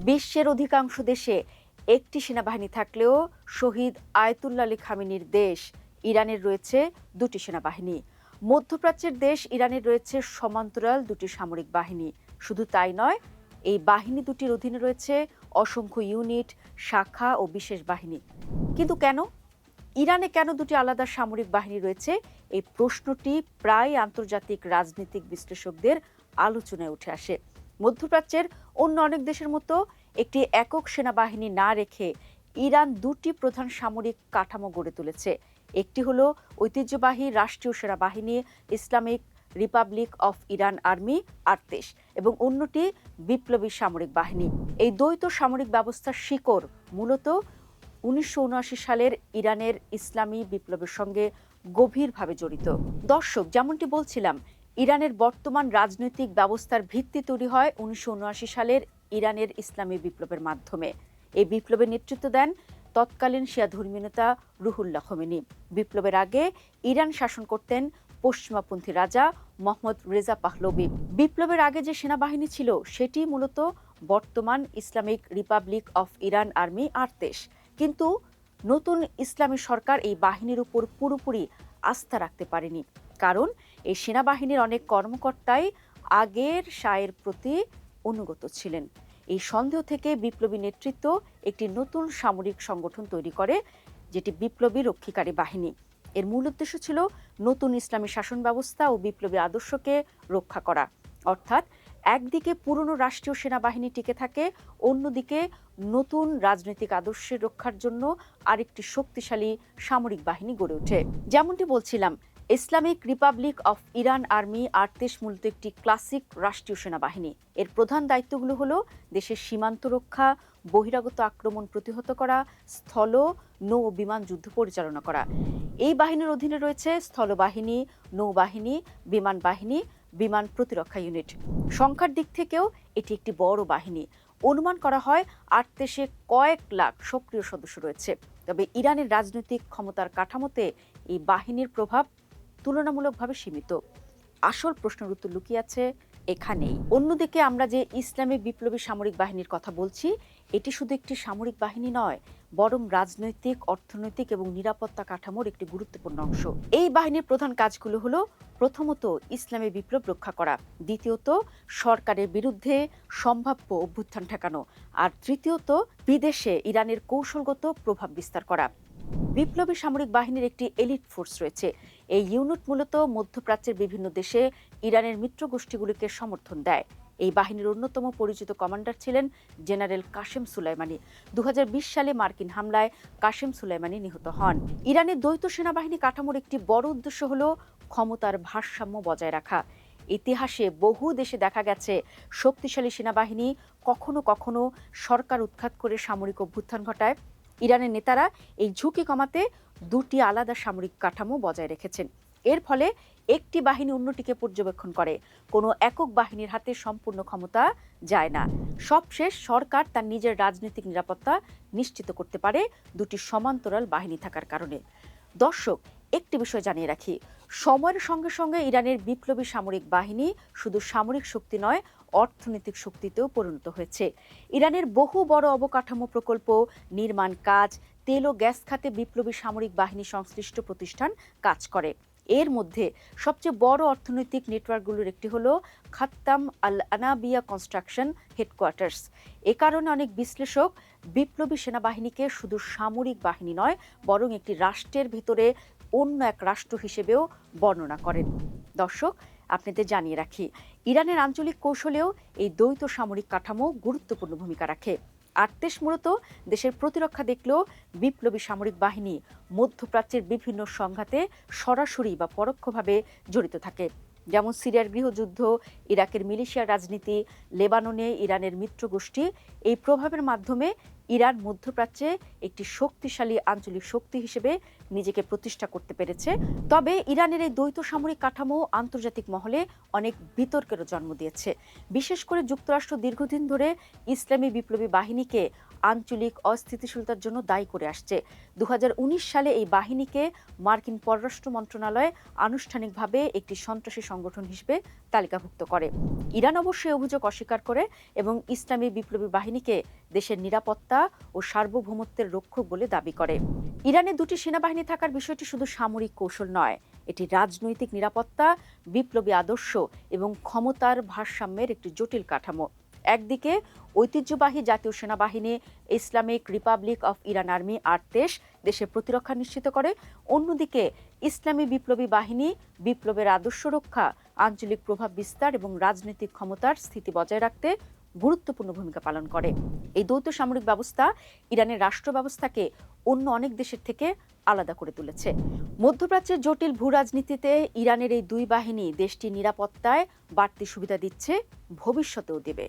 বিশ্বের অধিকাংশ দেশে একটি সেনাবাহিনী থাকলেও শহীদ আয়াতুল্লাহ আলী খামেনির দেশ ইরানের রয়েছে দুটি সেনাবাহিনী। মধ্যপ্রাচ্যের দেশ ইরানের রয়েছে সমান্তরাল দুটি সামরিক বাহিনী। শুধু তাই নয়, এই বাহিনী দুটির অধীনে রয়েছে অসংখ্য ইউনিট, শাখা ও বিশেষ বাহিনী। কিন্তু কেন ইরানে কেন দুটি আলাদা সামরিক বাহিনী রয়েছে, এই প্রশ্নটি প্রায় আন্তর্জাতিক রাজনৈতিক বিশ্লেষকদের আলোচনায় উঠে আসে। মধ্যপ্রাচ্যের অন্য অনেক দেশের মতো একটি একক সেনাবাহিনী না রেখে ইরান দুটি প্রধান সামরিক কাঠামো গড়ে তুলেছে। একটি হলো ঐতিহ্যবাহী রাষ্ট্রীয় সেনাবাহিনী Islamic Republic of Iran army Artesh এবং অন্যটি বিপ্লবী সামরিক বাহিনী। এই দ্বৈত সামরিক ব্যবস্থার শিকড় মূলত 1979 সালের ইরানের ইসলামী বিপ্লবের সঙ্গে গভীরভাবে জড়িত। দর্শক, যেমনটি বলছিলাম, ইরানের বর্তমান রাজনৈতিক ব্যবস্থার ভিত্তি তৈরি হয় 1979 সালের ইরানের ইসলামী বিপ্লবের মাধ্যমে। এই বিপ্লবের নেতৃত্ব দেন তৎকালীন শিয়া ধর্মীয় নেতা রুহুল্লাহ খোমেনি। বিপ্লবের আগে ইরান শাসন করতেন পশ্চিমাপন্থী রাজা মোহাম্মদ রেজা পাহলভি। বিপ্লবের আগে যে সেনাবাহিনী ছিল সেটি মূলত বর্তমান Islamic Republic of Iran army Artesh. কিন্তু নতুন ইসলামী সরকার এই বাহিনীর উপর পুরোপুরি আস্থা রাখতে পারেনি, কারণ এই সেনাবাহিনীর অনেক কর্মকর্তাই আগের শাহের প্রতি অনুগত ছিলেন। এই সন্দেহ থেকে বিপ্লবী নেতৃত্ব একটি নতুন সামরিক সংগঠন তৈরি করে, যেটি বিপ্লবী রক্ষীকারী বাহিনী। এর মূল উদ্দেশ্য ছিল নতুন ইসলামী শাসন ব্যবস্থা ও বিপ্লবী আদর্শকে রক্ষা করা। অর্থাৎ একদিকে পুরনো রাষ্ট্রীয় সেনাবাহিনী টিকে থাকে, অন্যদিকে নতুন রাজনৈতিক আদর্শের রক্ষার জন্য আরেকটি শক্তিশালী সামরিক বাহিনী গড়ে ওঠে। যেমনটি বলছিলাম, Islamic Republic of Iran army Artesh মূলত একটি ক্লাসিক রাষ্ট্রীয় সেনাবাহিনী। এর প্রধান দায়িত্বগুলো হলো দেশের সীমান্ত রক্ষা, বহিরাগত আক্রমণ প্রতিহত করা, স্থল, নৌ ও বিমান যুদ্ধ পরিচালনা করা। এই বাহিনীর অধীনে রয়েছে স্থলবাহিনী, নৌবাহিনী, বিমান বাহিনী, বিমান প্রতিরক্ষা ইউনিট। সংখ্যার দিক থেকেও এটি একটি বড় বাহিনী। অনুমান করা হয় আরতেশে কয়েক লাখ সক্রিয় সদস্য রয়েছে। তবে ইরানের রাজনৈতিক ক্ষমতার কাঠামোতে এই বাহিনীর প্রভাব তুলনামূলকভাবে সীমিত। আসল প্রশ্নের উত্তর লুকিয়ে আছে এখানেই। অন্যদিকে আমরা যে ইসলামী বিপ্লবী সামরিক বাহিনীর কথা বলছি, এটি শুধু একটি সামরিক বাহিনী নয়, বরং রাজনৈতিক, অর্থনৈতিক এবং নিরাপত্তা কাঠামোর একটি গুরুত্বপূর্ণ অংশ। এই বাহিনীর প্রধান কাজগুলো হলো প্রথমত ইসলামী বিপ্লব রক্ষা করা, দ্বিতীয়ত সরকারের বিরুদ্ধে সম্ভাব্য অভ্যুত্থান ঠেকানো, আর তৃতীয়ত বিদেশে ইরানের কৌশলগত প্রভাব বিস্তার করা। বিপ্লবী সামরিক বাহিনীর একটি এলিট ফোর্স রয়েছে। এই ইউনিট মূলত মধ্যপ্রাচ্যের বিভিন্ন দেশে ইরানের মিত্র গোষ্ঠীগুলিকে সমর্থন দেয়। এই বাহিনীর অন্যতম পরিচিত কমান্ডার ছিলেন জেনারেল কাশেম সুলাইমানি। 2020 সালে মার্কিন হামলায় কাশেম সুলাইমানি নিহত হন। ইরানের দ্বৈত সেনাবাহিনী কাঠামোর একটি বড় উদ্দেশ্য হল ক্ষমতার ভারসাম্য বজায় রাখা। ইতিহাসে বহু দেশে দেখা গেছে শক্তিশালী সেনাবাহিনী কখনো কখনো সরকার উৎখাত করে সামরিক অভ্যুত্থান ঘটায়। ইরানের নেতারা এই ঝুঁকি কমাতে দুটি আলাদা সামরিক কাঠামো বজায় রেখেছেন। এর ফলে একটি বাহিনী অন্যটিকে পর্যবেক্ষণ করে, কোনো একক বাহিনীর হাতে সম্পূর্ণ ক্ষমতা যায় না। সবশেষ সরকার তার নিজের রাজনৈতিক নিরাপত্তা নিশ্চিত করতে পারে দুটি সমান্তরাল বাহিনী থাকার কারণে। দর্শক, একটি বিষয় জানিয়ে রাখি, সময়ের সঙ্গে সঙ্গে ইরানের বিপ্লবী সামরিক বাহিনী শুধু সামরিক শক্তি নয়, অর্থনৈতিক শক্তিতেও পরিণত হয়েছে। ইরানের বহু বড় অবকাঠামো প্রকল্প, নির্মাণ কাজ, তেল ও গ্যাস খাতে বিপ্লবী সামরিক বাহিনী সংশ্লিষ্ট প্রতিষ্ঠান কাজ করে। এর মধ্যে সবচেয়ে বড় অর্থনৈতিক নেটওয়ার্কগুলোর একটি হলো খাত্তাম আল আনাবিয়া কনস্ট্রাকশন হেডকোয়ার্টার্স। এ কারণে অনেক বিশ্লেষক বিপ্লবী সেনাবাহিনীকে শুধু সামরিক বাহিনী নয়, বরং একটি রাষ্ট্রের ভিতরে অন্য এক রাষ্ট্র হিসেবেও বর্ণনা করেন। দর্শক, আপনাদের জানিয়ে রাখি, ইরানের আঞ্চলিক কৌশলেও এই দ্বৈত সামরিক কাঠামো গুরুত্বপূর্ণ ভূমিকা রাখে। আরতেশ মূলত দেশের প্রতিরক্ষা দেখলেও বিপ্লবী সামরিক বাহিনী মধ্যপ্রাচ্যের বিভিন্ন সংঘাতে সরাসরি বা পরোক্ষভাবে জড়িত থাকে। যেমন সিরিয়ার গৃহযুদ্ধ, ইরাকের মিলিশিয়া রাজনীতি, লেবাননে ইরানের মিত্র গোষ্ঠী। এই প্রভাবের মাধ্যমে ইরান মধ্যপ্রাচ্যে একটি শক্তিশালী আঞ্চলিক শক্তি হিসেবে নিজেকে প্রতিষ্ঠা করতে পেরেছে। তবে ইরানের এই দ্বৈত সামরিক কাঠামো আন্তর্জাতিক মহলে অনেক বিতর্কেরও জন্ম দিয়েছে। বিশেষ করে যুক্তরাষ্ট্র দীর্ঘদিন ধরে ইসলামী বিপ্লবী বাহিনীকে আঞ্চলিক অস্থিতিশীলতার জন্য দায়ী করে আসছে। 2019 সালে এই বাহিনীকে মার্কিন পররাষ্ট্র মন্ত্রণালয় আনুষ্ঠানিকভাবে একটি সন্ত্রাসী সংগঠন হিসেবে তালিকাভুক্ত করে। ইরান অবশ্যই অভিযোগ অস্বীকার করে এবং ইসলামী বিপ্লবী বাহিনীকে দেশের নিরাপত্তা ও সার্বভৌমত্বের রক্ষক বলে দাবি করে। ইরানে দুটি সেনাবাহিনী থাকার বিষয়টি শুধু সামরিক কৌশল নয়, এটি রাজনৈতিক নিরাপত্তা, বিপ্লবী আদর্শ এবং ক্ষমতার ভারসাম্যের একটি জটিল কাঠামো। একদিকে ঐতিহ্যবাহী জাতীয় সেনাবাহিনী Islamic Republic of Iran army ৮ দেশের প্রতিরক্ষা নিশ্চিত করে, অন্যদিকে ইসলামী বিপ্লবী বাহিনী বিপ্লবের আদর্শ রক্ষা, আঞ্চলিক প্রভাব বিস্তার এবং রাজনৈতিক ক্ষমতার স্থিতি বজায় রাখতে গুরুত্বপূর্ণ ভূমিকা পালন করে। এই দ্বৈত সামরিক ব্যবস্থা ইরানের রাষ্ট্র ব্যবস্থাকে অন্য অনেক দেশের থেকে আলাদা করে তুলেছে। মধ্যপ্রাচ্যের জটিল ভূ রাজনীতিতে ইরানের এই দুই বাহিনী দেশটির নিরাপত্তায় বাড়তি সুবিধা দিচ্ছে, ভবিষ্যতেও দেবে।